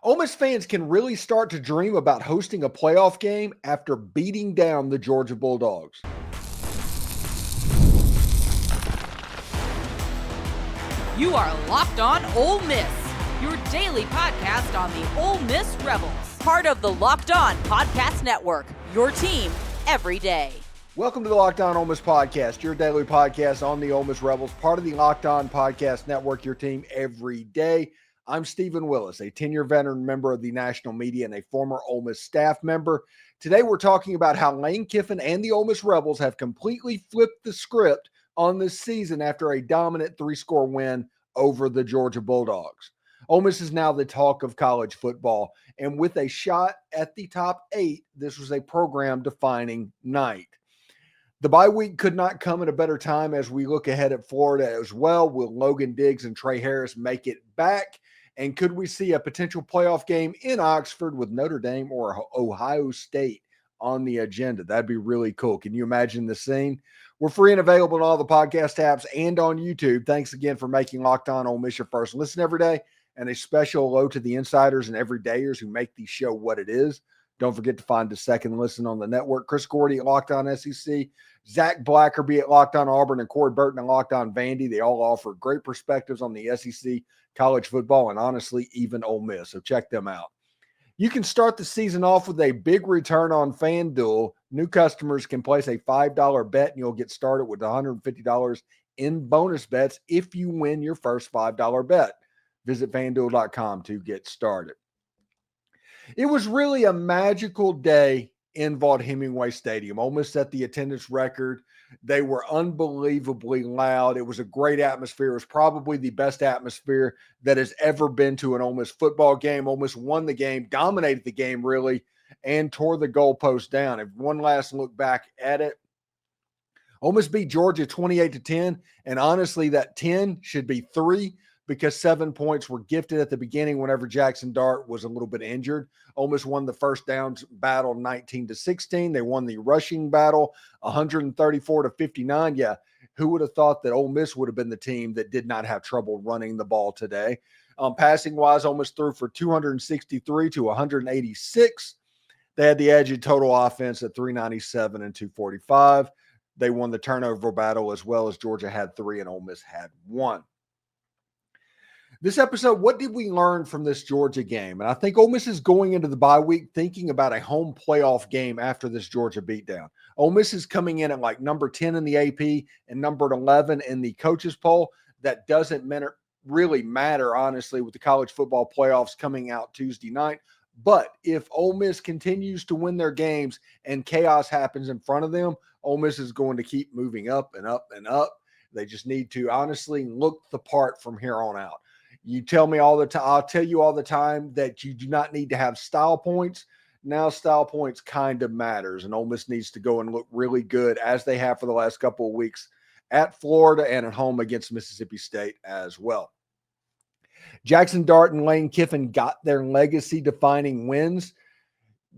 Ole Miss fans can really start to dream about hosting a playoff game after beating down the Georgia Bulldogs. You are Locked On Ole Miss, your daily podcast on the Ole Miss Rebels. Part of the Locked On Podcast Network, your team every day. Welcome to the Locked On Ole Miss Podcast, your daily podcast on the Ole Miss Rebels, part of the Locked On Podcast Network, your team every day. I'm Steven Willis, a 10-year veteran member of the national media and a former Ole Miss staff member. Today we're talking about how Lane Kiffin and the Ole Miss Rebels have completely flipped the script on this season after a dominant 3-score win over the Georgia Bulldogs. Ole Miss is now the talk of college football, and with a shot at the top 8, this was a program-defining night. The bye week could not come at a better time as we look ahead at Florida as well. Will Logan Diggs and Trey Harris make it back? And could we see a potential playoff game in Oxford with Notre Dame or Ohio State on the agenda? That'd be really cool. Can you imagine the scene? We're free and available on all the podcast apps and on YouTube. Thanks again for making Locked On Ole Miss your first listen every day. And a special hello to the insiders and everydayers who make the show what it is. Don't forget to find a second listen on the network. Chris Gordy at Locked On SEC, Zach Blackerby at Locked On Auburn, and Corey Burton at Locked On Vandy. They all offer great perspectives on the SEC, college football, and honestly, even Ole Miss. So check them out. You can start the season off with a big return on FanDuel. New customers can place a $5 bet, and you'll get started with $150 in bonus bets if you win your first $5 bet. Visit FanDuel.com to get started. It was really a magical day in Vaught-Hemingway Stadium. Ole Miss set the attendance record. They were unbelievably loud. It was a great atmosphere. It was probably the best atmosphere that has ever been to an Ole Miss football game. Ole Miss won the game, dominated the game really, and tore the goalpost down. If one last look back at it, Ole Miss beat Georgia 28-10, and honestly, that 10 should be 3 because 7 points were gifted at the beginning whenever Jaxson Dart was a little bit injured. Ole Miss won the first downs battle 19-16. They won the rushing battle 134-59. Yeah, who would have thought that Ole Miss would have been the team that did not have trouble running the ball today? Passing-wise, Ole Miss threw for 263 to 186. They had the edge in total offense at 397 and 245. They won the turnover battle as well as Georgia had 3 and Ole Miss had 1. This episode, what did we learn from this Georgia game? And I think Ole Miss is going into the bye week thinking about a home playoff game after this Georgia beatdown. Ole Miss is coming in at like number 10 in the AP and number 11 in the coaches poll. That doesn't really matter, honestly, with the college football playoffs coming out Tuesday night. But if Ole Miss continues to win their games and chaos happens in front of them, Ole Miss is going to keep moving up and up and up. They just need to honestly look the part from here on out. You tell me all the time, I'll tell you all the time that you do not need to have style points. Now style points kind of matters, and Ole Miss needs to go and look really good as they have for the last couple of weeks at Florida and at home against Mississippi State as well. Jaxson Dart and Lane Kiffin got their legacy-defining wins.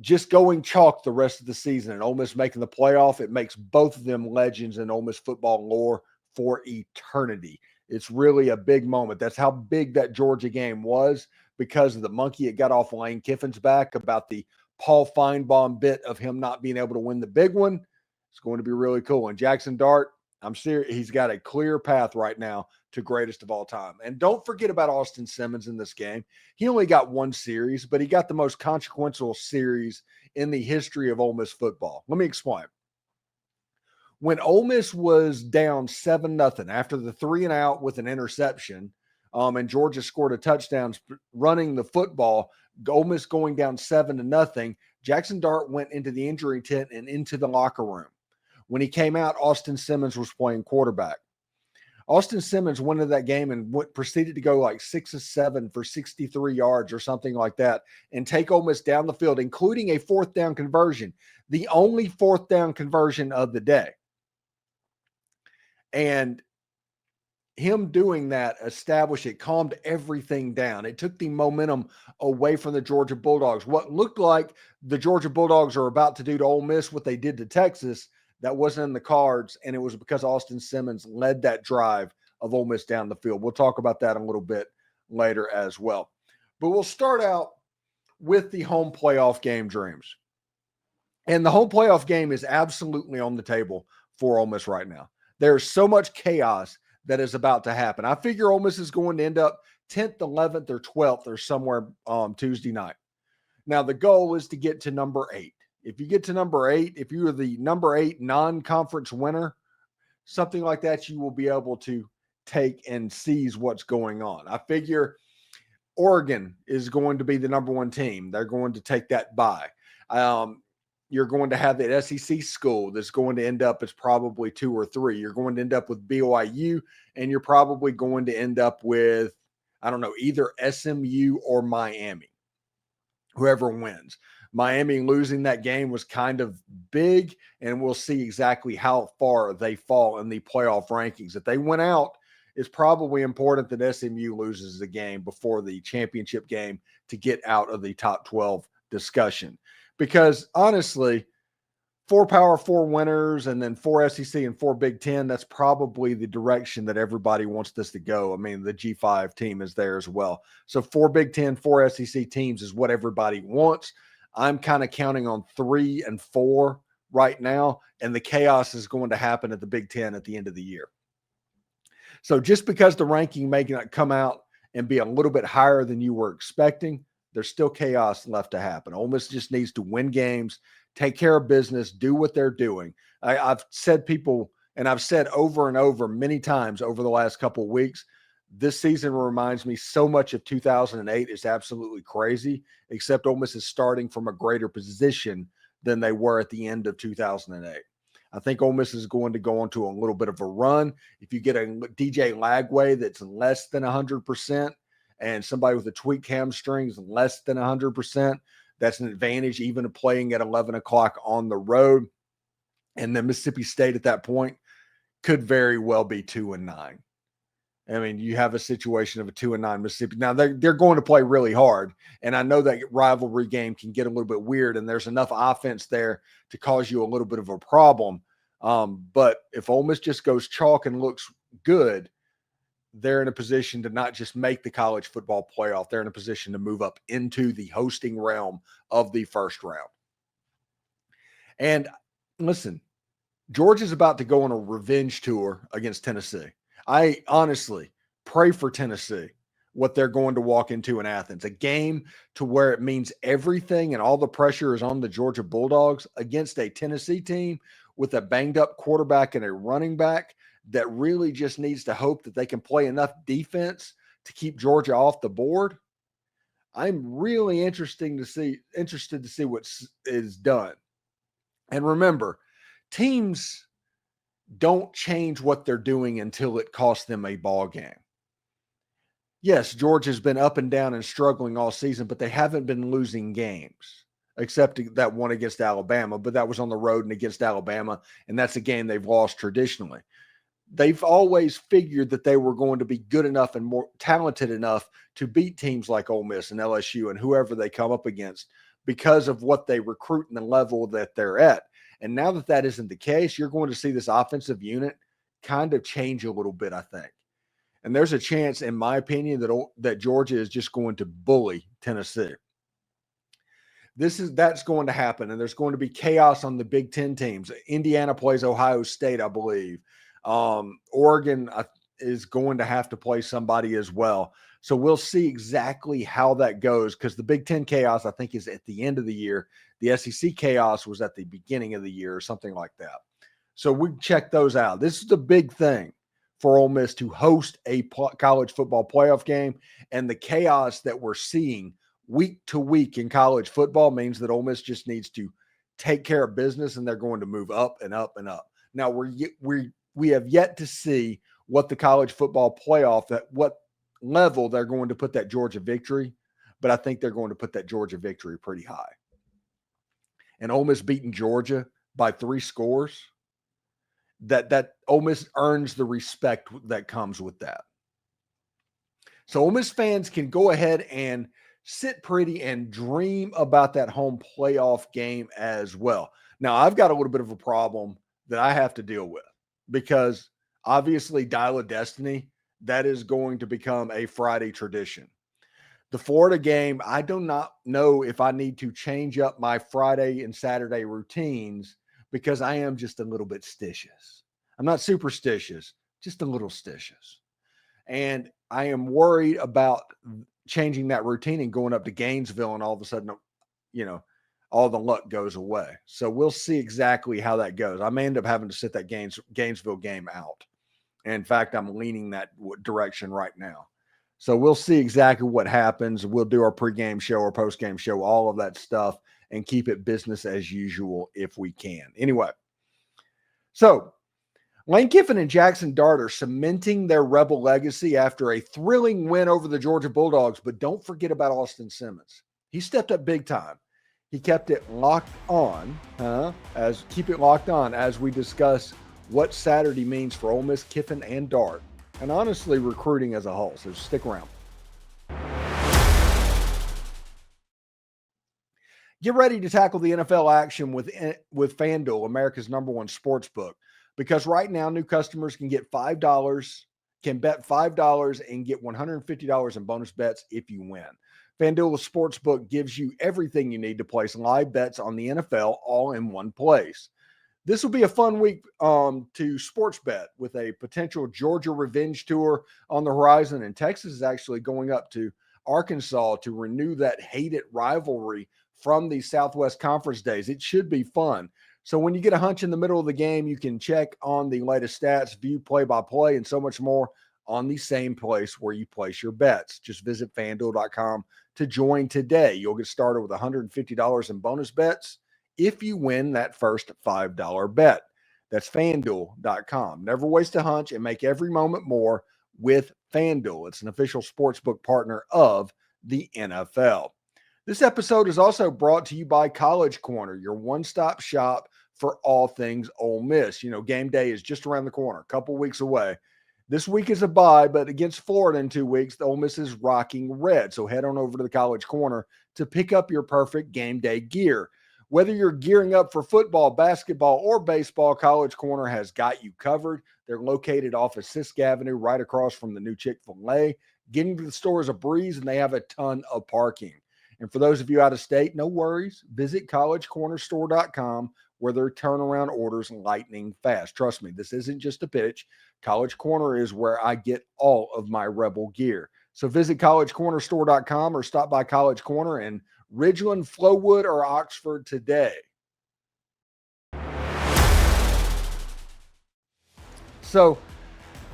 Just going chalk the rest of the season and Ole Miss making the playoff, it makes both of them legends in Ole Miss football lore for eternity. It's really a big moment. That's how big that Georgia game was because of the monkey it got off Lane Kiffin's back about the Paul Feinbaum bit of him not being able to win the big one. It's going to be really cool. And Jaxson Dart, I'm serious, he's got a clear path right now to greatest of all time. And don't forget about Austin Simmons in this game. He only got 1 series, but he got the most consequential series in the history of Ole Miss football. Let me explain. When Ole Miss was down 7-0 after the 3-and-out with an interception, and Georgia scored a touchdown running the football, Ole Miss going down 7-0, Jaxson Dart went into the injury tent and into the locker room. When he came out, Austin Simmons was playing quarterback. Austin Simmons went into that game and proceeded to go like 6 of 7 for 63 yards or something like that and take Ole Miss down the field, including a 4th down conversion, the only 4th down conversion of the day. And him doing that calmed everything down. It took the momentum away from the Georgia Bulldogs. What looked like the Georgia Bulldogs are about to do to Ole Miss what they did to Texas, that wasn't in the cards, and it was because Austin Simmons led that drive of Ole Miss down the field. We'll talk about that a little bit later as well. But we'll start out with the home playoff game dreams. And the home playoff game is absolutely on the table for Ole Miss right now. There's so much chaos that is about to happen. I figure Ole Miss is going to end up 10th, 11th, or 12th or somewhere Tuesday night. Now, the goal is to get to number 8. If you get to number 8, if you are the number 8 non-conference winner, something like that, you will be able to take and seize what's going on. I figure Oregon is going to be the number 1 team. They're going to take that bye. You're going to have that SEC school that's going to end up as probably 2 or 3. You're going to end up with BYU, and you're probably going to end up with, I don't know, either SMU or Miami, whoever wins. Miami losing that game was kind of big, and we'll see exactly how far they fall in the playoff rankings. If they went out, it's probably important that SMU loses the game before the championship game to get out of the top 12 discussion. Because honestly, 4 Power 4 winners and then 4 SEC and 4 Big Ten, that's probably the direction that everybody wants this to go. I mean, the G5 team is there as well. So 4 Big Ten, 4 SEC teams is what everybody wants. I'm kind of counting on 3 and 4 right now, and the chaos is going to happen at the Big Ten at the end of the year. So just because the ranking may not come out and be a little bit higher than you were expecting, there's still chaos left to happen. Ole Miss just needs to win games, take care of business, do what they're doing. I've said people, and I've said over and over many times over the last couple of weeks, this season reminds me so much of 2008. It's absolutely crazy, except Ole Miss is starting from a greater position than they were at the end of 2008. I think Ole Miss is going to go into a little bit of a run. If you get a DJ Lagway that's less than 100%, and somebody with a tweaked hamstrings less than 100%, that's an advantage even playing at 11 o'clock on the road. And then Mississippi State at that point could very well be 2-9. I mean, you have a situation of a 2-9 Mississippi. Now, they're going to play really hard, and I know that rivalry game can get a little bit weird, and there's enough offense there to cause you a little bit of a problem. But if Ole Miss just goes chalk and looks good, they're in a position to not just make the college football playoff, they're in a position to move up into the hosting realm of the first round. And listen, Georgia's about to go on a revenge tour against Tennessee. I honestly pray for Tennessee, what they're going to walk into in Athens, a game to where it means everything and all the pressure is on the Georgia Bulldogs against a Tennessee team with a banged up quarterback and a running back that really just needs to hope that they can play enough defense to keep Georgia off the board. I'm really interested to see what is done. And remember, teams don't change what they're doing until it costs them a ball game. Yes, Georgia's been up and down and struggling all season, but they haven't been losing games, except that one against Alabama, but that was on the road and against Alabama, and that's a game they've lost traditionally. They've always figured that they were going to be good enough and more talented enough to beat teams like Ole Miss and LSU and whoever they come up against because of what they recruit and the level that they're at. And now that that isn't the case, you're going to see this offensive unit kind of change a little bit, I think. And there's a chance, in my opinion, that Georgia is just going to bully Tennessee. That's going to happen, and there's going to be chaos on the Big Ten teams. Indiana plays Ohio State, I believe. Oregon is going to have to play somebody as well. So we'll see exactly how that goes, because the Big Ten chaos, I think, is at the end of the year. The SEC chaos was at the beginning of the year or something like that. So we check those out. This is the big thing for Ole Miss to host a college football playoff game, and the chaos that we're seeing week to week in college football means that Ole Miss just needs to take care of business, and they're going to move up and up and up. Now, we have yet to see what the college football playoff, at what level they're going to put that Georgia victory, but I think they're going to put that Georgia victory pretty high. And Ole Miss beating Georgia by 3 scores, that Ole Miss earns the respect that comes with that. So Ole Miss fans can go ahead and sit pretty and dream about that home playoff game as well. Now, I've got a little bit of a problem that I have to deal with, because obviously Dial of Destiny, that is going to become a Friday tradition. The Florida game, I do not know if I need to change up my Friday and Saturday routines because I am just a little bit stitious. I'm not superstitious, just a little stitious. And I am worried about changing that routine and going up to Gainesville and all of a sudden, all the luck goes away. So we'll see exactly how that goes. I may end up having to sit that Gainesville game out. And in fact, I'm leaning that direction right now. So we'll see exactly what happens. We'll do our pregame show or postgame show, all of that stuff, and keep it business as usual if we can. Anyway, so Lane Kiffin and Jaxson Dart are cementing their Rebel legacy after a thrilling win over the Georgia Bulldogs, but don't forget about Austin Simmons. He stepped up big time. He kept it locked on, keep it locked on as we discuss what Saturday means for Ole Miss, Kiffin, and Dart, and honestly recruiting as a whole. So stick around. Get ready to tackle the NFL action with FanDuel, America's #1 sports book, because right now new customers can bet $5 and get $150 in bonus bets if you win. FanDuel Sportsbook gives you everything you need to place live bets on the NFL all in one place. This will be a fun week to sports bet with a potential Georgia revenge tour on the horizon, and Texas is actually going up to Arkansas to renew that hated rivalry from the Southwest Conference days. It should be fun. So when you get a hunch in the middle of the game, you can check on the latest stats, view play-by-play, and so much more on the same place where you place your bets. Just visit FanDuel.com to join today. You'll get started with $150 in bonus bets if you win that first $5 bet. That's FanDuel.com. Never waste a hunch and make every moment more with FanDuel. It's an official sportsbook partner of the NFL. This episode is also brought to you by College Corner, your one-stop shop for all things Ole Miss. Game day is just around the corner, a couple weeks away. This week is a bye, but against Florida in 2 weeks, the Ole Miss is rocking red. So head on over to the College Corner to pick up your perfect game day gear. Whether you're gearing up for football, basketball, or baseball, College Corner has got you covered. They're located off of Sisk Avenue, right across from the new Chick-fil-A. Getting to the store is a breeze, and they have a ton of parking. And for those of you out of state, no worries. Visit collegecornerstore.com, where their turnaround orders lightning fast. Trust me, this isn't just a pitch. College Corner is where I get all of my Rebel gear. So visit collegecornerstore.com or stop by College Corner in Ridgeland, Flowood, or Oxford today. So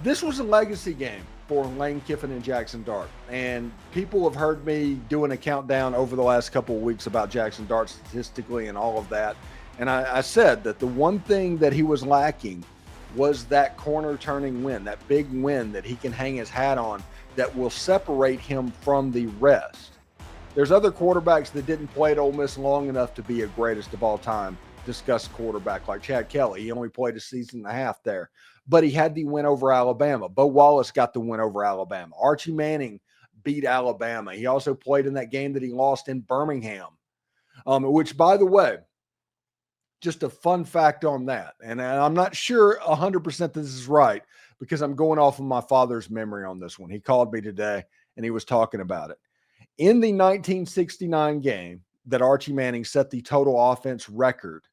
this was a legacy game for Lane Kiffin and Jaxson Dart. And people have heard me doing a countdown over the last couple of weeks about Jaxson Dart statistically and all of that. And I said that the one thing that he was lacking was that corner turning win, that big win that he can hang his hat on that will separate him from the rest. There's other quarterbacks that didn't play at Ole Miss long enough to be a greatest of all time discussed quarterback like Chad Kelly. He only played a season and a half there, but he had the win over Alabama. Bo Wallace got the win over Alabama. Archie Manning beat Alabama. He also played in that game that he lost in Birmingham, which, by the way, just a fun fact on that. And I'm not sure 100% this is right because I'm going off of my father's memory on this one. He called me today and he was talking about it. In the 1969 game that Archie Manning set the total offense record,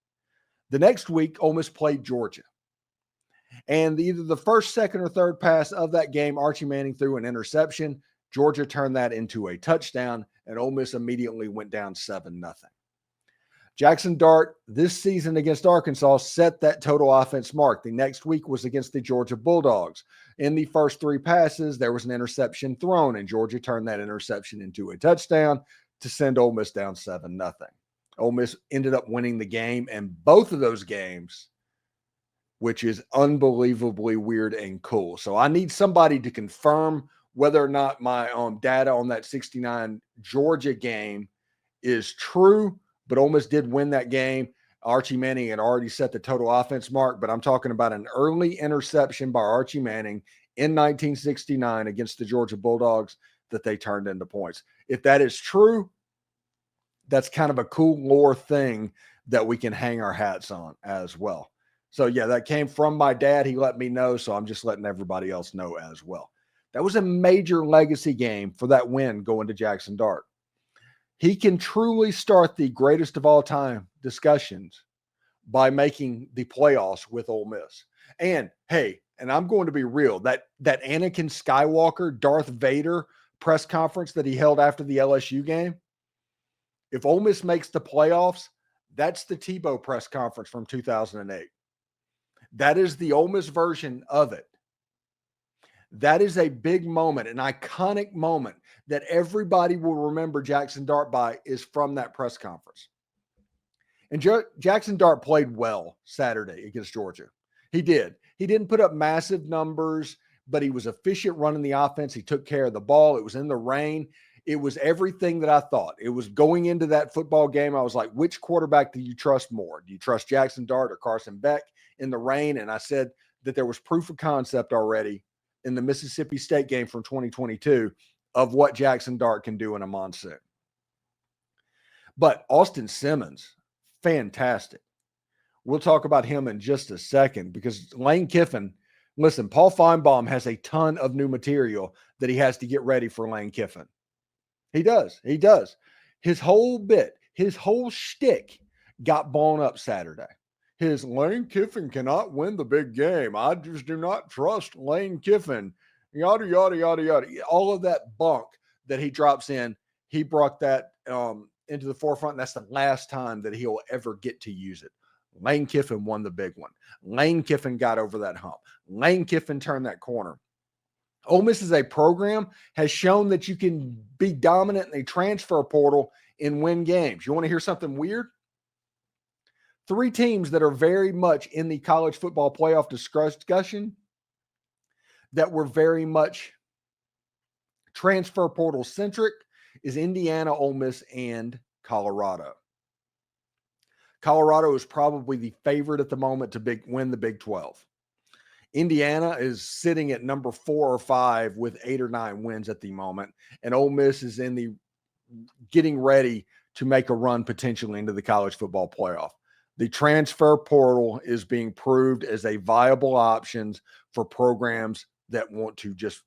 the next week, Ole Miss played Georgia. And either the first, second, or third pass of that game, Archie Manning threw an interception. Georgia turned that into a touchdown, and Ole Miss immediately went down 7-0. Jaxson Dart this season against Arkansas set that total offense mark. The next week was against the Georgia Bulldogs. In the first 3 passes, there was an interception thrown, and Georgia turned that interception into a touchdown to send Ole Miss down 7-0. Ole Miss ended up winning the game, and both of those games, which is unbelievably weird and cool. So I need somebody to confirm whether or not my data on that 69 Georgia game is true. But Ole Miss did win that game. Archie Manning had already set the total offense mark, but I'm talking about an early interception by Archie Manning in 1969 against the Georgia Bulldogs that they turned into points. If that is true, that's kind of a cool lore thing that we can hang our hats on as well. So, yeah, that came from my dad. He let me know, so I'm just letting everybody else know as well. That was a major legacy game for that win going to Jaxson Dart. He can truly start the greatest of all time discussions by making the playoffs with Ole Miss. And hey, and I'm going to be real, that Anakin Skywalker, Darth Vader press conference that he held after the LSU game, if Ole Miss makes the playoffs, that's the Tebow press conference from 2008. That is the Ole Miss version of it. That is a big moment, an iconic moment that everybody will remember Jaxson Dart by is from that press conference. And Jaxson Dart played well Saturday against Georgia. He did. He didn't put up massive numbers, but he was efficient running the offense. He took care of the ball. It was in the rain. It was everything that I thought. It was going into that football game. I was like, which quarterback do you trust more? Do you trust Jaxson Dart or Carson Beck in the rain? And I said that there was proof of concept already in the Mississippi State game from 2022 of what Jaxson Dart can do in a monsoon. But Austin Simmons, fantastic. We'll talk about him in just a second because Lane Kiffin, listen, Paul Feinbaum has a ton of new material that he has to get ready for Lane Kiffin. He does. He does. His whole shtick got blown up Saturday. His Lane Kiffin cannot win the big game. I just do not trust Lane Kiffin. Yada, yada, yada, yada. All of that bunk that he drops in, he brought that into the forefront. And that's the last time that he'll ever get to use it. Lane Kiffin won the big one. Lane Kiffin got over that hump. Lane Kiffin turned that corner. Ole Miss as a program has shown that you can be dominant in a transfer portal and win games. You want to hear something weird? 3 teams that are very much in the college football playoff discussion that were very much transfer portal centric is Indiana, Ole Miss, and Colorado. Colorado is probably the favorite at the moment to win the Big 12. Indiana is sitting at number 4 or 5 with 8 or 9 wins at the moment, and Ole Miss is in the getting ready to make a run potentially into the college football playoff. The transfer portal is being proved as a viable option for programs that want to just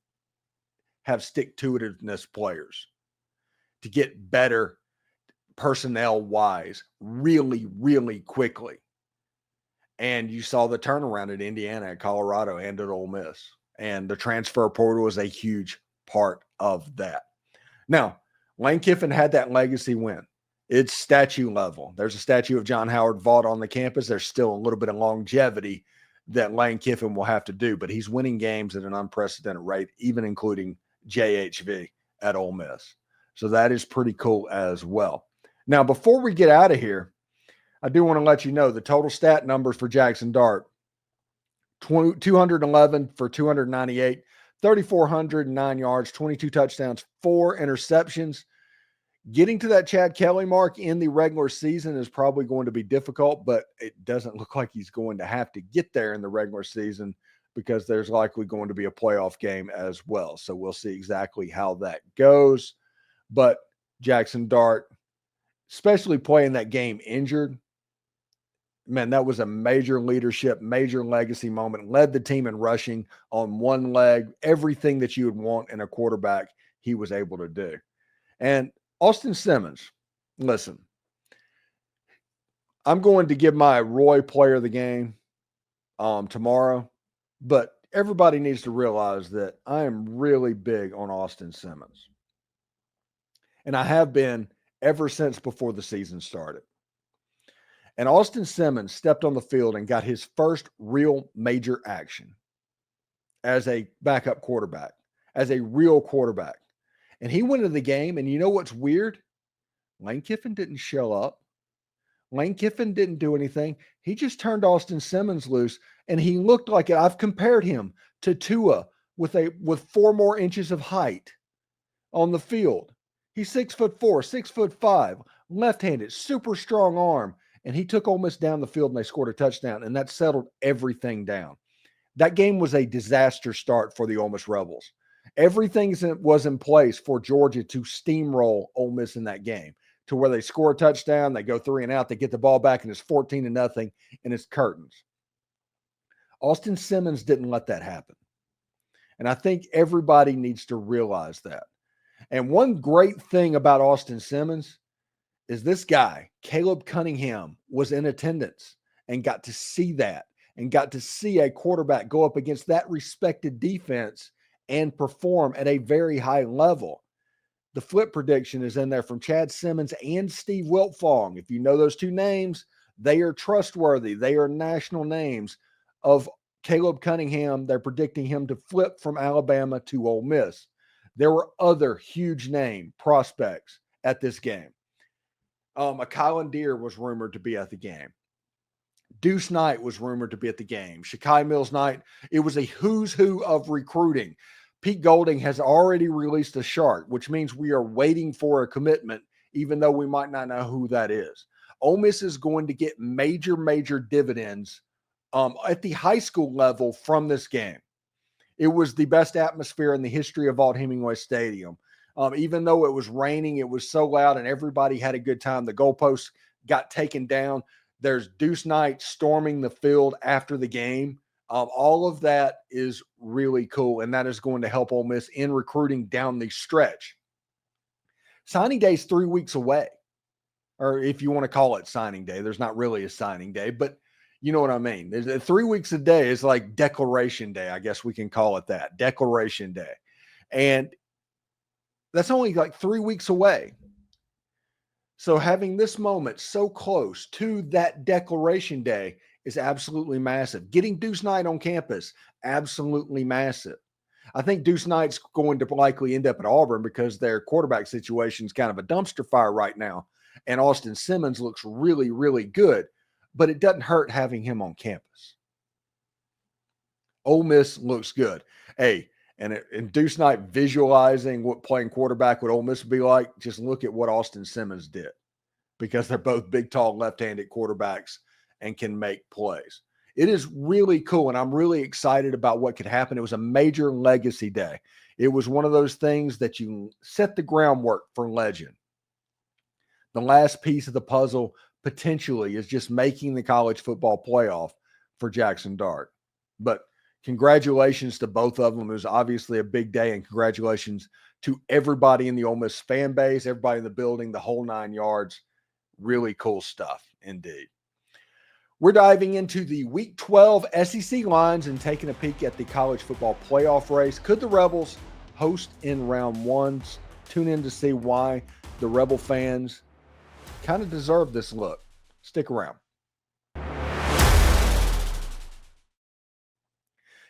have stick-to-itiveness players to get better personnel-wise really, really quickly. And you saw the turnaround at Indiana, at Colorado, and at Ole Miss. And the transfer portal is a huge part of that. Now, Lane Kiffin had that legacy win. It's statue level. There's a statue of John Howard Vaught on the campus. There's still a little bit of longevity that Lane Kiffin will have to do, but he's winning games at an unprecedented rate, even including JHV at Ole Miss. So that is pretty cool as well. Now, before we get out of here, I do want to let you know the total stat numbers for Jaxson Dart: 211 for 298, 3,409 yards, 22 touchdowns, 4 interceptions. Getting to that Chad Kelly mark in the regular season is probably going to be difficult, but it doesn't look like he's going to have to get there in the regular season because there's likely going to be a playoff game as well. So we'll see exactly how that goes. But Jaxson Dart, especially playing that game injured, man, that was a major leadership, major legacy moment. Led the team in rushing on one leg. Everything that you would want in a quarterback, he was able to do. And Austin Simmons, listen, I'm going to give my Roy player of the game tomorrow, but everybody needs to realize that I am really big on Austin Simmons. And I have been ever since before the season started. And Austin Simmons stepped on the field and got his first real major action as a backup quarterback, as a real quarterback. And he went into the game, and you know what's weird? Lane Kiffin didn't show up. Lane Kiffin didn't do anything. He just turned Austin Simmons loose, and he looked like it. I've compared him to Tua with 4 more inches of height on the field. He's 6'4", 6'5", left-handed, super strong arm, and he took Ole Miss down the field, and they scored a touchdown, and that settled everything down. That game was a disaster start for the Ole Miss Rebels. Everything was in place for Georgia to steamroll Ole Miss in that game to where they score a touchdown, they go 3 and out, they get the ball back, and it's 14-0, and it's curtains. Austin Simmons didn't let that happen. And I think everybody needs to realize that. And one great thing about Austin Simmons is this guy, Caleb Cunningham, was in attendance and got to see that and got to see a quarterback go up against that respected defense and perform at a very high level. The flip prediction is in there from Chad Simmons and Steve Wiltfong. If you know those two names, they are trustworthy. They are national names of Caleb Cunningham. They're predicting him to flip from Alabama to Ole Miss. There were other huge name prospects at this game. A Kylan Deere was rumored to be at the game. Deuce Knight was rumored to be at the game. Shakai Mills-Knight. It was a who's who of recruiting. Pete Golding has already released a chart, which means we are waiting for a commitment, even though we might not know who that is. Ole Miss is going to get major dividends at the high school level from this game. It was the best atmosphere in the history of Vaught-Hemingway Stadium. Even though it was raining, it was so loud and everybody had a good time. The goalposts got taken down. There's Deuce Knight storming the field after the game. All of that is really cool, and that is going to help Ole Miss in recruiting down the stretch. Signing day is 3 weeks away, or if you want to call it signing day. There's not really a signing day, but you know what I mean. There's 3 weeks a day is like declaration day. I guess we can call it that, declaration day. And that's only like 3 weeks away. So having this moment so close to that declaration day is absolutely massive. Getting Deuce Knight on campus, absolutely massive. I think Deuce Knight's going to likely end up at Auburn because their quarterback situation is kind of a dumpster fire right now. And Austin Simmons looks really good, but it doesn't hurt having him on campus. Ole Miss looks good. Hey, and Deuce Knight visualizing what playing quarterback with Ole Miss would be like, just look at what Austin Simmons did, because they're both big, tall, left-handed quarterbacks and can make plays. It is really cool, and I'm really excited about what could happen. It was a major legacy day. It was one of those things that you set the groundwork for legend. The last piece of the puzzle potentially is just making the college football playoff for Jaxson Dart. But congratulations to both of them. It was obviously a big day, and congratulations to everybody in the Ole Miss fan base, everybody in the building, the whole 9 yards. Really cool stuff indeed. We're diving into the Week 12 SEC lines and taking a peek at the college football playoff race. Could the Rebels host in round one? Tune in to see why the Rebel fans kind of deserve this look. Stick around.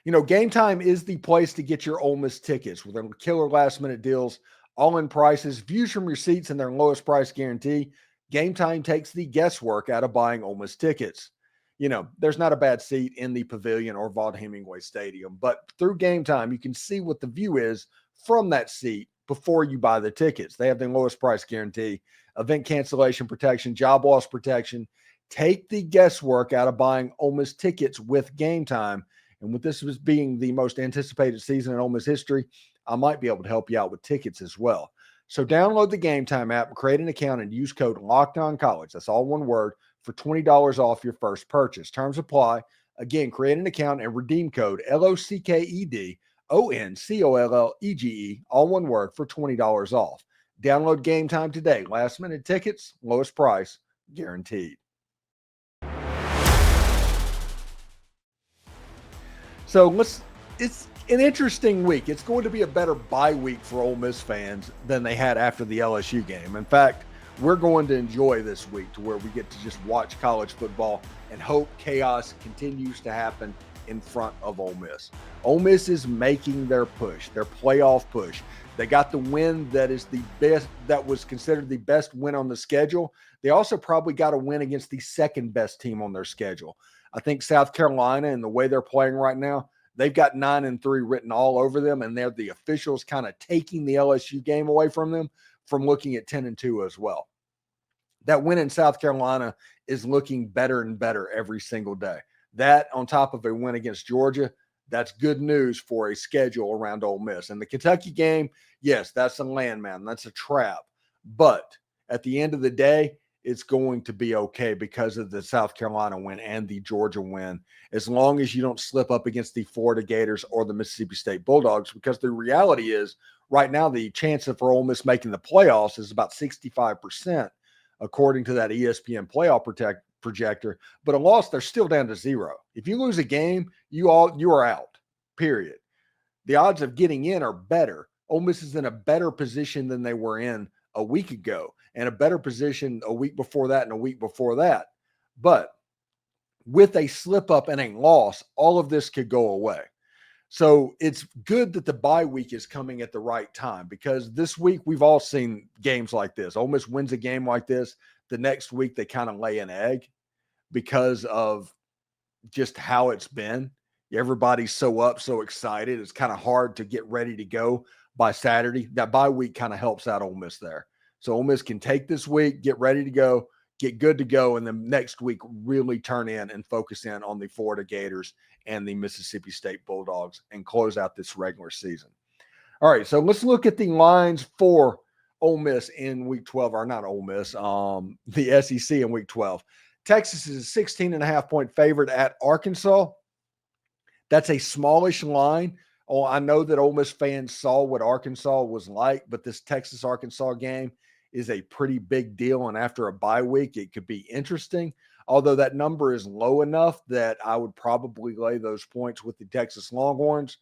You know, Game Time is the place to get your Ole Miss tickets with their killer last-minute deals, all-in prices, views from your seats, and their lowest price guarantee. Game Time takes the guesswork out of buying Ole Miss tickets. You know, there's not a bad seat in the Pavilion or Vaught-Hemingway Stadium, but through Game Time, you can see what the view is from that seat before you buy the tickets. They have the lowest price guarantee, event cancellation protection, job loss protection. Take the guesswork out of buying Ole Miss tickets with Game Time. And with this being the most anticipated season in Ole Miss history, I might be able to help you out with tickets as well. So download the Game Time app, create an account, and use code LOCKEDONCollege. That's all one word for $20 off your first purchase. Terms apply. Again, create an account and redeem code LOCKEDONCOLLEGE, all one word, for $20 off. Download Game Time today. Last minute tickets, lowest price guaranteed. So it's an interesting week. It's going to be a better bye week for Ole Miss fans than they had after the LSU game. In fact, we're going to enjoy this week to where we get to just watch college football and hope chaos continues to happen in front of Ole Miss. Ole Miss is making their push, their playoff push. They got the win that is the best, that was considered the best win on the schedule. They also probably got a win against the second best team on their schedule. I think South Carolina, and the way they're playing right now, they've got 9-3 written all over them, and they're the officials kind of taking the LSU game away from them from looking at 10-2 as well. That win in South Carolina is looking better and better every single day. That, on top of a win against Georgia, that's good news for a schedule around Ole Miss. And the Kentucky game, yes, that's a landmine. That's a trap. But at the end of the day, it's going to be okay because of the South Carolina win and the Georgia win, as long as you don't slip up against the Florida Gators or the Mississippi State Bulldogs, because the reality is right now the chance for Ole Miss making the playoffs is about 65%, according to that ESPN playoff projector. But a loss, they're still down to 0. If you lose a game, you are out, period. The odds of getting in are better. Ole Miss is in a better position than they were in a week ago, and a better position a week before that and a week before that. But with a slip up and a loss, all of this could go away. So it's good that the bye week is coming at the right time, because this week we've all seen games like this. Ole Miss wins a game like this. The next week they kind of lay an egg because of just how it's been. Everybody's so up, so excited. It's kind of hard to get ready to go by Saturday. That bye week kind of helps out Ole Miss there. So Ole Miss can take this week, get ready to go, get good to go, and then next week really turn in and focus in on the Florida Gators and the Mississippi State Bulldogs and close out this regular season. All right, so let's look at the lines for Ole Miss in Week 12, or not Ole Miss, the SEC in Week 12. Texas is a 16.5-point favorite at Arkansas. That's a smallish line. Oh, I know that Ole Miss fans saw what Arkansas was like, but this Texas-Arkansas game is a pretty big deal, and after a bye week, it could be interesting, although that number is low enough that I would probably lay those points with the Texas Longhorns.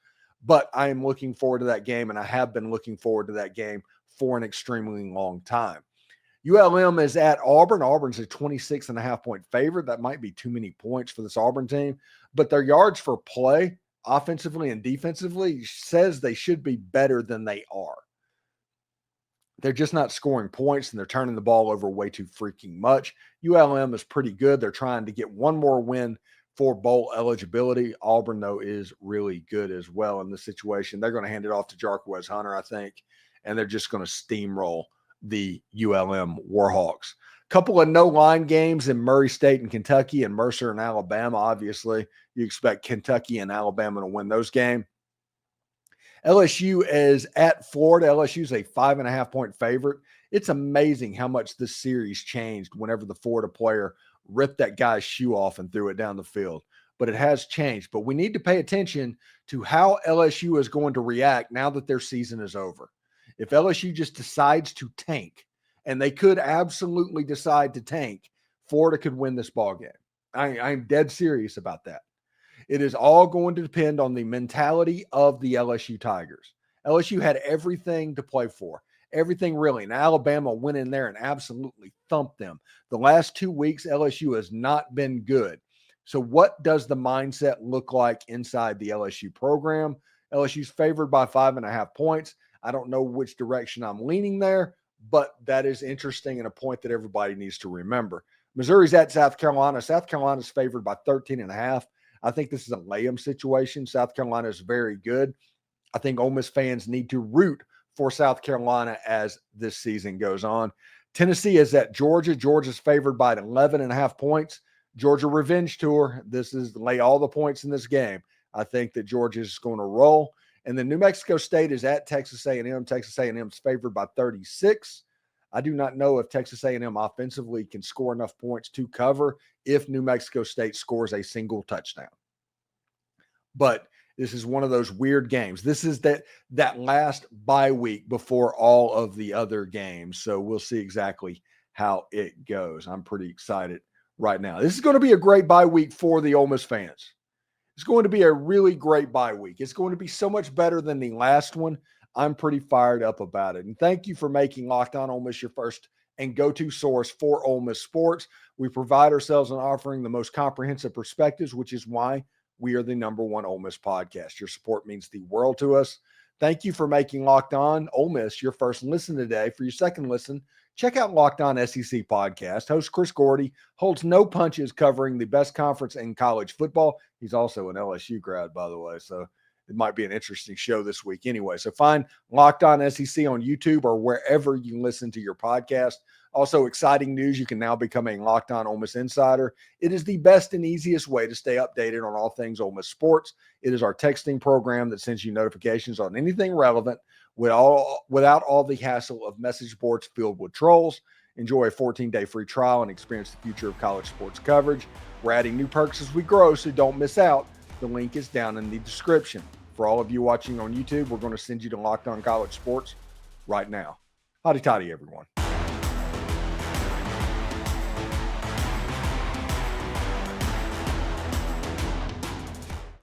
But I am looking forward to that game, and I have been looking forward to that game for an extremely long time. ULM is at Auburn. Auburn's a 26.5-point favorite. That might be too many points for this Auburn team, but their yards for play, offensively and defensively, says they should be better than they are. They're just not scoring points, and they're turning the ball over way too freaking much. ULM is pretty good. They're trying to get one more win for bowl eligibility. Auburn, though, is really good as well in this situation. They're going to hand it off to Jarquez Hunter, I think, and they're just going to steamroll the ULM Warhawks. Couple of no-line games in Murray State and Kentucky, and Mercer and Alabama. Obviously, you expect Kentucky and Alabama to win those games. LSU is at Florida. LSU is a 5.5-point favorite. It's amazing how much this series changed whenever the Florida player ripped that guy's shoe off and threw it down the field. But it has changed. But we need to pay attention to how LSU is going to react now that their season is over. If LSU just decides to tank, and they could absolutely decide to tank, Florida could win this ball game. I'm dead serious about that. It is all going to depend on the mentality of the LSU Tigers. LSU had everything to play for, everything really. And Alabama went in there and absolutely thumped them. The last 2 weeks, LSU has not been good. So what does the mindset look like inside the LSU program? LSU's favored by 5.5 points. I don't know which direction I'm leaning there, but that is interesting and a point that everybody needs to remember. Missouri's at South Carolina. South Carolina's favored by 13.5. I think this is a lay-em situation. South Carolina is very good. I think Ole Miss fans need to root for South Carolina as this season goes on. Tennessee is at Georgia. Georgia's favored by 11.5 points. Georgia revenge tour. This is lay all the points in this game. I think that Georgia is going to roll. And then New Mexico State is at Texas A&M. Texas A&M is favored by 36. I do not know if Texas A&M offensively can score enough points to cover if New Mexico State scores a single touchdown. But this is one of those weird games. This is that last bye week before all of the other games. So we'll see exactly how it goes. I'm pretty excited right now. This is going to be a great bye week for the Ole Miss fans. It's going to be a really great bye week. It's going to be so much better than the last one. I'm pretty fired up about it. And thank you for making Locked On Ole Miss your first and go-to source for Ole Miss sports. We pride ourselves on offering the most comprehensive perspectives, which is why we are the #1 Ole Miss podcast. Your support means the world to us. Thank you for making Locked On Ole Miss your first listen today. For your second listen, check out Locked On SEC podcast. Host Chris Gordy holds no punches covering the best conference in college football. He's also an LSU grad, by the way, so it might be an interesting show this week anyway. So find Locked On SEC on YouTube or wherever you listen to your podcast. Also, exciting news, you can now become a Locked On Ole Miss Insider. It is the best and easiest way to stay updated on all things Ole Miss sports. It is our texting program that sends you notifications on anything relevant without all the hassle of message boards filled with trolls. Enjoy a 14-day free trial and experience the future of college sports coverage. We're adding new perks as we grow, so don't miss out. The link is down in the description. For all of you watching on YouTube, we're going to send you to Locked On College Sports right now. Howdy toddy, everyone.